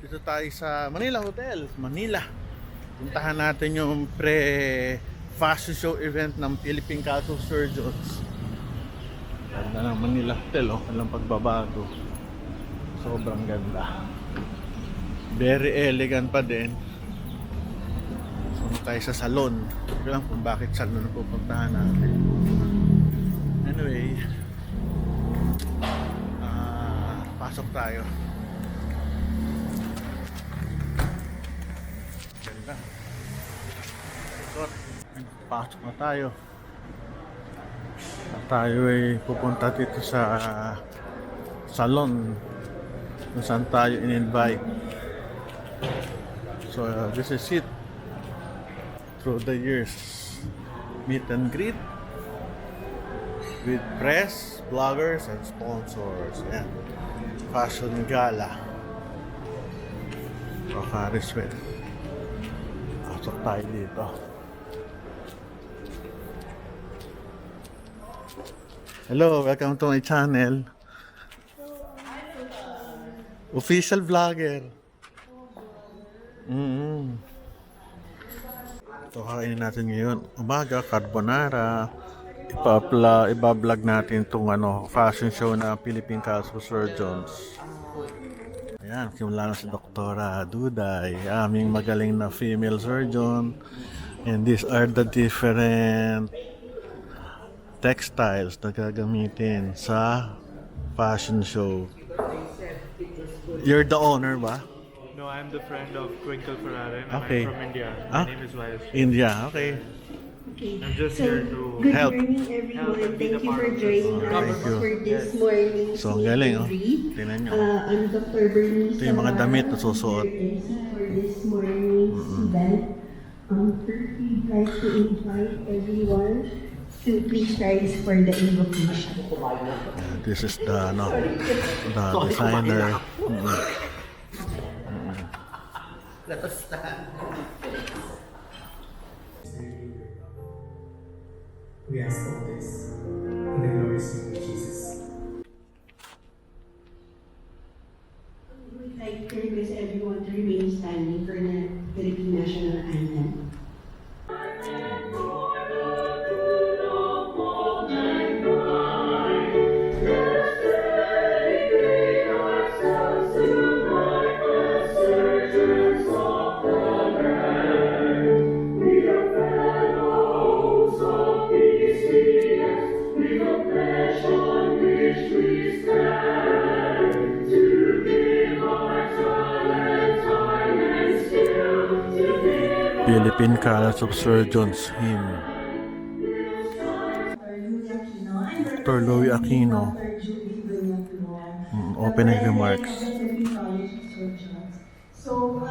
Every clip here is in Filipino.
Dito tayo sa Manila Hotel, Manila. Puntahan natin yung pre-fashion show event ng Philippine Council of Surgeons. Ganda ng Manila Hotel, oh. Walang pagbabago. Sobrang ganda. Very elegant pa din. Punta tayo sa salon. Hindi ko lang kung bakit salon na pupuntahan natin. Anyway, pasok tayo. Ganda. Pasok na tayo. At tayo ay pupunta dito sa salon kung saan tayo in-invite. So this is it. Through the years, meet and greet with press, bloggers, and sponsors. Ayan. Fashion gala. Paris Sweat. Pasok tayo dito. Hello, welcome to my channel. Official vlogger. Ito kainin natin ngayon. Umaga, carbonara. Iba-vlog natin itong fashion show na Philippine Council of Surgeons. Ayan, simula na si Doktora Duday, aming magaling na female surgeon. And these are the different textiles na gagamitin sa fashion show. You're the owner ba? No, I'm the friend of Twinkle Ferrari and Okay. I'm from India. My name is Vyas. India, okay. I'm just here to Good help. morning, everyone. Thank you for joining Thank us you. for this morning's So, ang galing, meet oh. and greet. Tingnan nyo. I'm Dr. Bernice. Ito yung mga damit na susuot. For this morning's event. We'd like to invite everyone to please rise for the invocation. This is the designer. Let us stand. We ask all this in the glorious name of Jesus. We'd like to request everyone to remain standing for the Philippine National Anthem. Philippine Council of Surgeons hymn. Dr. Louie Aquino. Opening remarks. So,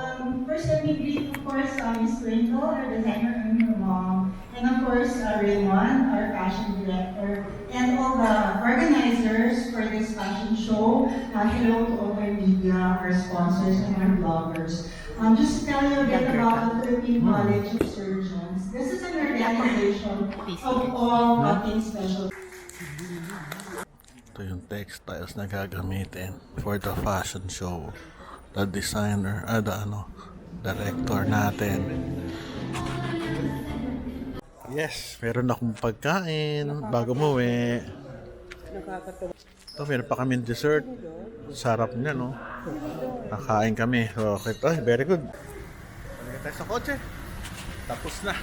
first let me greet, of course, Miss Twinkle, our designer, and her mom, and of course, Raymond, our fashion director, and all the organizers for this fashion show. Hello to all our media, our sponsors, and our bloggers. Just to tell you a bit about the Philippine College of Surgeons. This is an organization of all nothing special. Ito yung textiles na gagamitin for the fashion show. The designer, director natin. Yes, meron akong pagkain bago umuwi. Ito, meron pa kami dessert. Sarap niya, no? Nakain kami. So, okay, very good. Balik tayo sa kotse. Tapos na.